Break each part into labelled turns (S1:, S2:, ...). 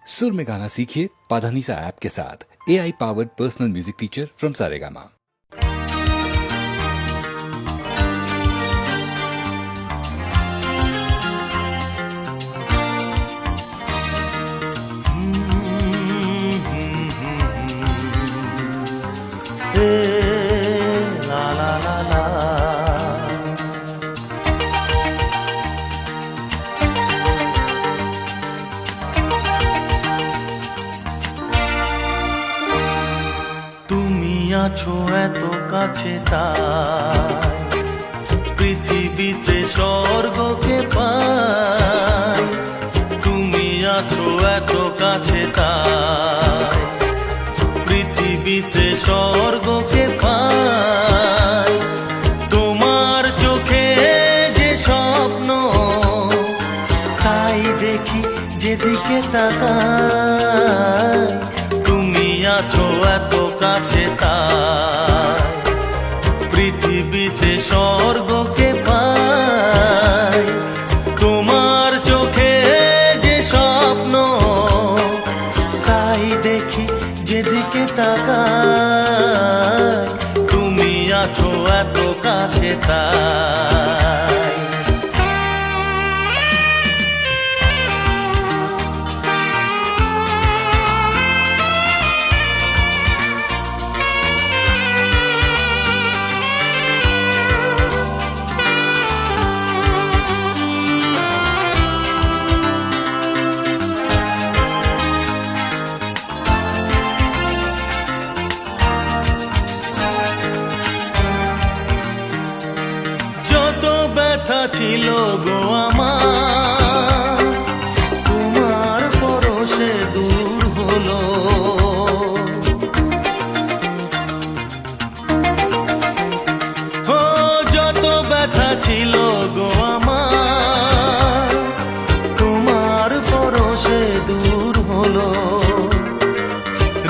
S1: सुर में गाना सीखिए पाधानीसा ऐप के साथ। AI powered personal music teacher from Saregama.
S2: আছো এত কাছে তাই পৃথিবীতে স্বর্গকে পাই। তুমি আছো এত কাছে তাই পৃথিবীতে স্বর্গকে পাই। তোমার চোখে যে স্বপ্ন তাই দেখি যেদিকে তাকাই। তুমি আছো এত কাছে তাই পৃথিবীতে স্বর্গকে পাই। তোমার চোখে যে স্বপ্ন তাই দেখি যেদিকে তাকাই। তুমি আছো এত কাছে তাই। ব্যথা ছিল গো আমার তোমার পরশে দূর হলো। ও যত ব্যথা ছিল গো আমার তোমার পরশে দূর হলো।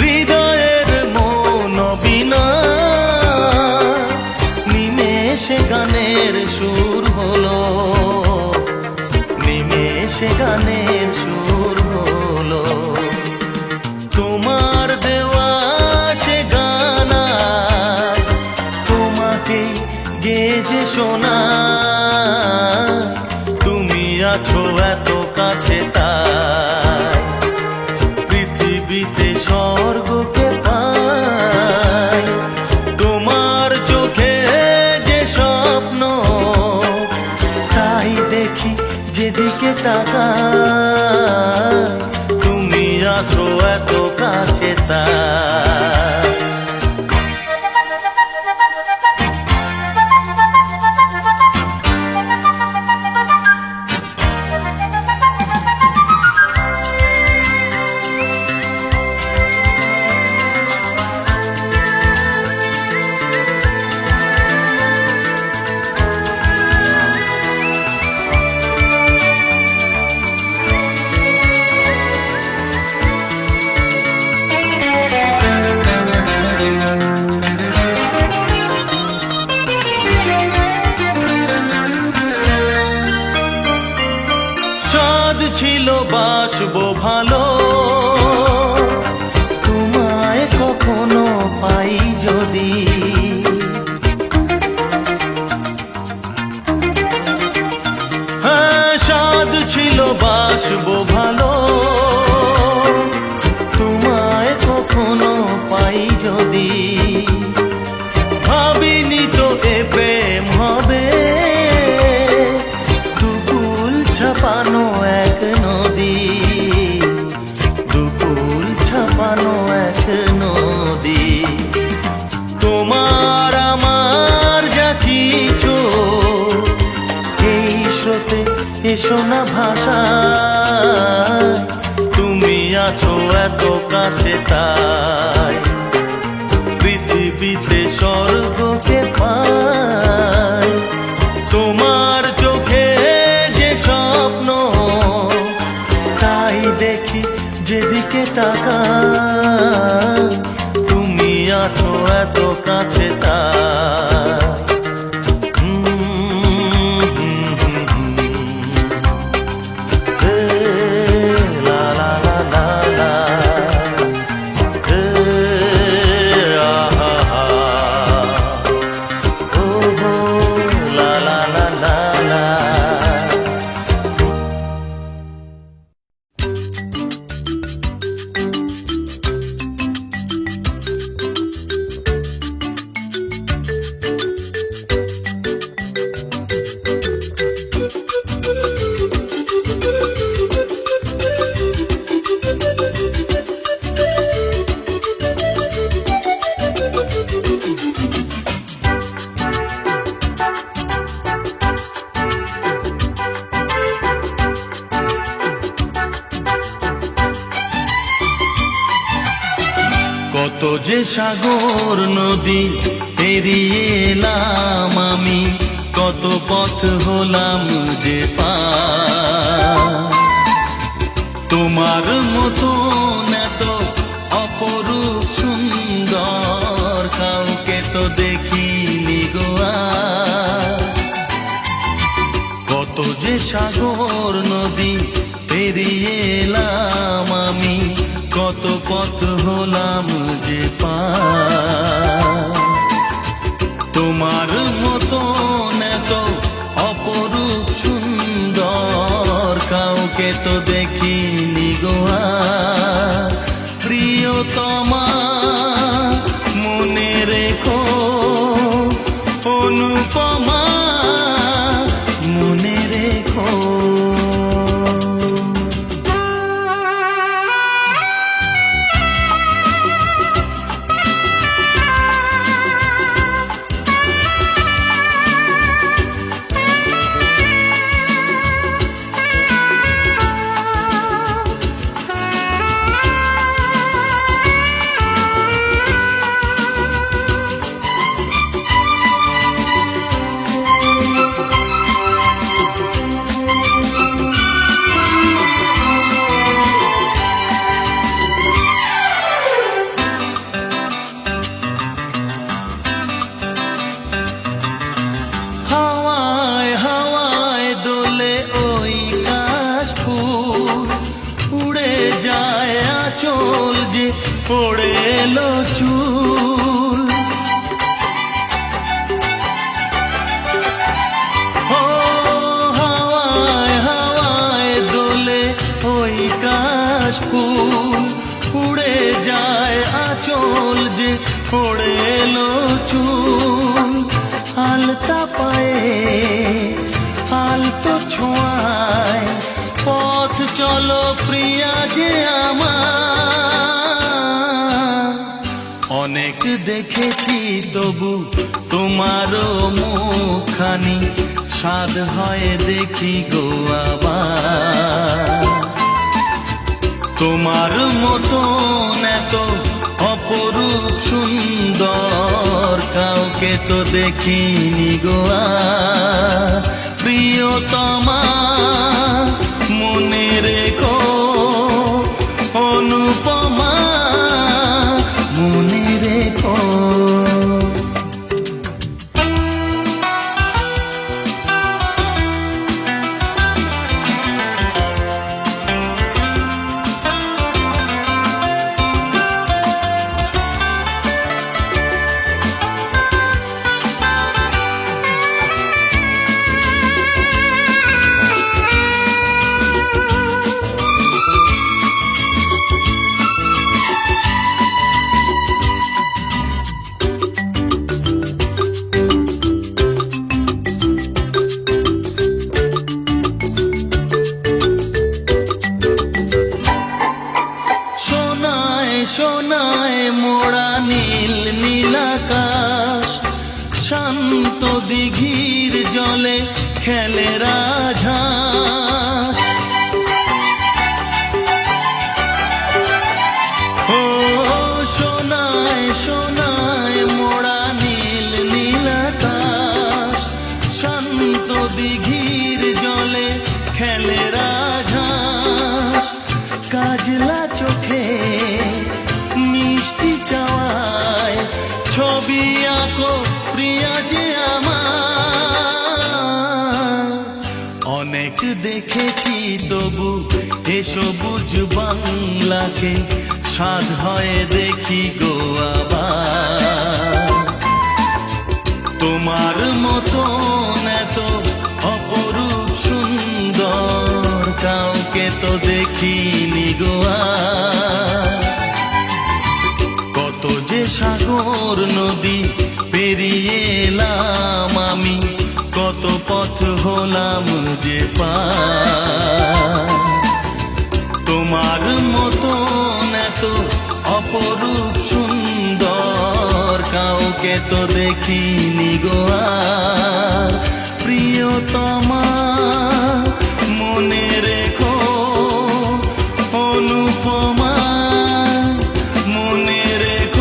S2: হৃদয়ের মন বিনা নিমেষে গানের সুর হলো। নিমেষে গানের সুর হলো। তোমার দেওয়া সে গানা তোমাকে গেজে শোনা। তুমি আছো এত কাছে তাই পৃথিবীতে স্বর্গকে পাই। তোমার চোখে যে স্বপ্ন তাই দেখি যেদিকে তাকাই। তুমি আছো এত কাছে তাই। ছিল বাসবো ভালো তোমায় কখনো পাই যদি। হ্যাঁ সাধ ছিল বাসবো ভালো তোমায় কখনো পাই যদি। ভাবিনি তো এ প্রেম হবে দুকুল ছাপানো এক নদী। দুকুল ছাপানো এক নদী। তোমার আমার যা কিছু এই স্রোতে এসো না ভাষা। তুমি আছো এত কাছে তাই পৃথিবীতে স্বর্গকে পাই। তোমার চোখে যে স্বপ্ন তাই দেখি যেদিকে তাকাই। তুমি আছো এত কাছে তাই। লা লা লা লা। কত যে সাগর নদী পেরিয়ে এলাম আমি, কত পথ হলাম যে পার। তোমার মতো এত অপরূপ সুন্দর কাউকে তো দেখিনি গো আর। কত যে সাগর নদী পেরিয়ে এলাম আমি, কত পথ হলাম যে পার। তোমার মতো এত অপরূপ সুন্দর কাউকে তো দেখিনি গো আর। প্রিয়তমা মনে রেখো, অনুপমা মনে রেখো। হাওয়ায় হাওয়ায় দোলে ওই কাশফুল, উড়ে যায় আঁচল যে পড়ে এলো চুল। ও হাওয়ায় হাওয়ায় দোলে ওই কাশফুল, উড়ে যায় আঁচল যে পড়ে এলো চুল। আলতা পায়ে আলতো ছোঁয়ায় পথ চলো প্রিয়া যে আমার। অনেক দেখেছি তবু তোমারও মুখখানি, স্বাদ হয় দেখি গো আবার। তোমার মতো এত অপরূপ সুন্দর কাউকে তো দেখিনি গো আর। প্রিয়তমা মনে রেখো, অনুপমা মনে রেখো। সোনায় মোড়া নীল নীলাকাশ, শান্ত দিঘির জলে খেলে রাজহাঁস। ও সোনায় সোনায় মোড়া নীল নীলাকাশ, শান্ত দিঘির জলে খেলে রাজহাঁস। কাজলা চোখে মিষ্টি চাওয়ায় ছবি আঁকো প্রিয়া যে আমার। অনেক দেখেছি তবু এ সবুজ বাংলাকে, স্বাদ হয় দেখি গো আবার। তোমার মতো এত অপরূপ সুন্দর কাউকে তো দেখিনি গো আর। কত যে সাগর নদী পেরিয়ে এলাম আমি, কত পথ হলাম যে পার। তোমার মতো এত অপরূপ সুন্দর কাউকে তো দেখিনি গো আর। প্রিয়তমা মনে রেখো, অনুপমা মনে রেখো।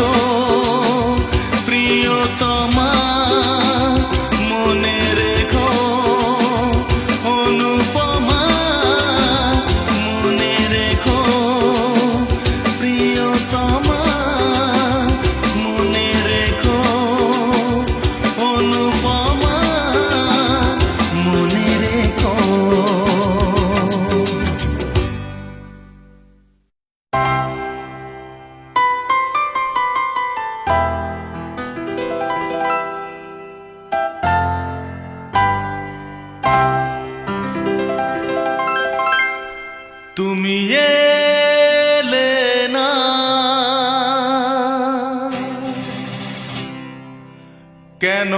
S2: কেন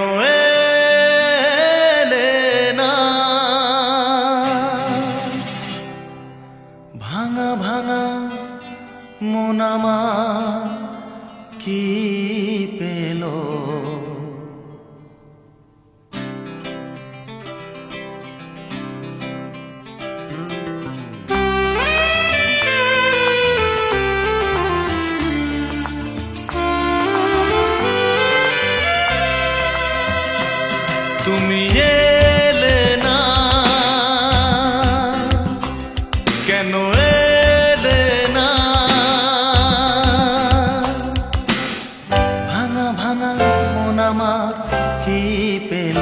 S2: এলে না? ভাঙা ভাঙা মন আমার কি পেল? তুমি এলে না, কেন এলে না? ভাঙা ভাঙা মন আমার কি পেল?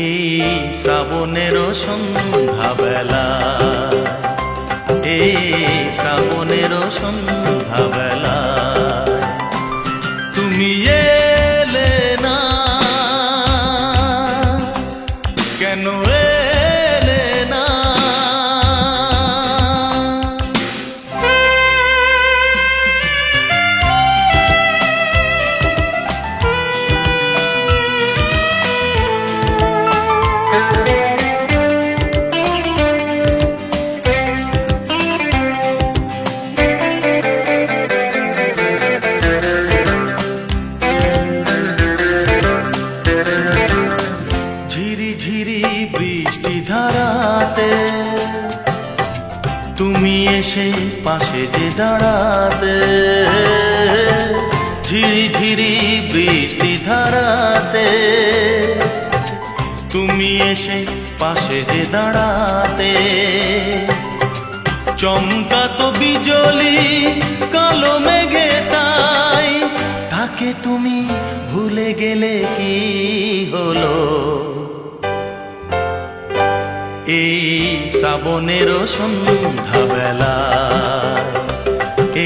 S2: এই শ্রাবণের সন্ধ্যাবেলা, এই শ্রাবণের সন্ধ্যাবেলা তুমি এলে না, কেন এলে না? ঝিরি ঝিরি বৃষ্টি ধারাতে তুমি এসে পাশে যে দাঁড়াতে, ঝিরি ঝিরি বৃষ্টি ধারাতে তুমি এসে পাশে যে দাঁড়াতে, চমকাতো বিজলি কালো মেঘে তাই, তাকে তুমি ভুলে গেলে কি হলো? এই শ্রাবণের সন্ধ্যাবেলা,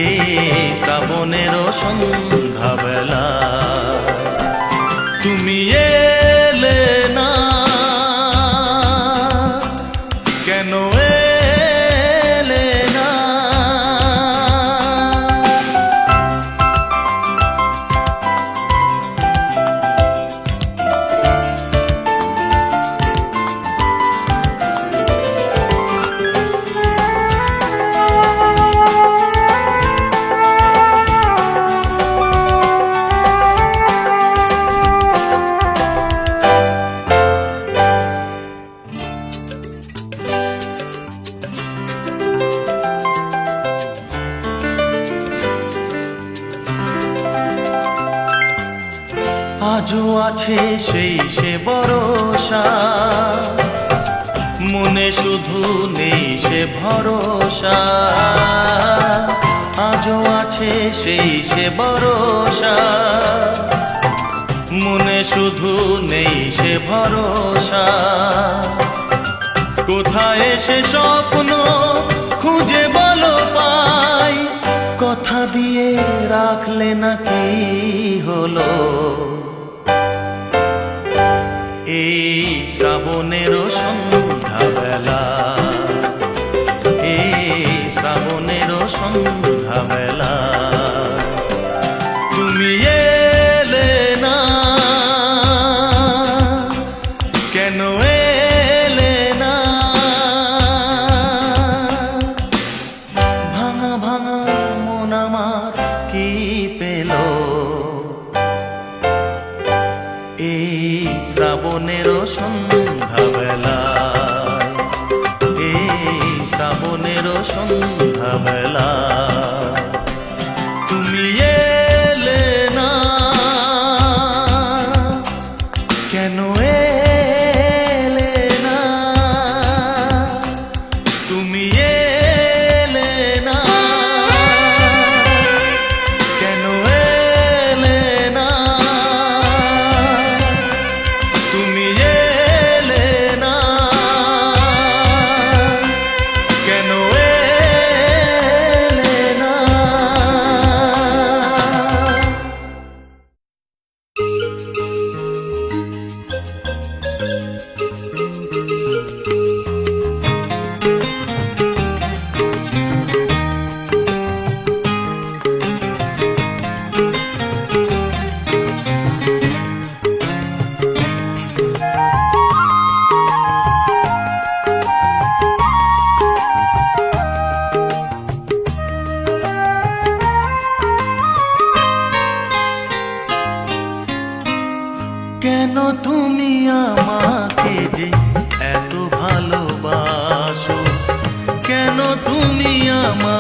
S2: এই শ্রাবণের সন্ধ্যাবেলা তুমি এলে না, কেন এলে না? আজও আছে সেই সে ভরসা, মনে শুধু নেই সে ভরসা। আজও আছে সেই সে ভরসা, মনে শুধু নেই সে ভরসা। কোথায় সে স্বপ্ন খুঁজে বলো পাই, কথা দিয়ে রাখলে নাকি হলো? এই শ্রাবণের সন্ধ্যাবেলা, এই শ্রাবণের সন্ধ্যাবেলা তুমি এলে না, কেন এলে না? ভাঙা ভাঙা মন আমার কি পেল? এই শ্রাবণের সন্ধ্যাবেলা, এই শ্রাবণের সন্ধ্যাবেলা তুমি এলে না, কেন এলে না? তুমি এলে না, কেন এলে না? তুমি এলে না, কেন এলে না? তুমি আমার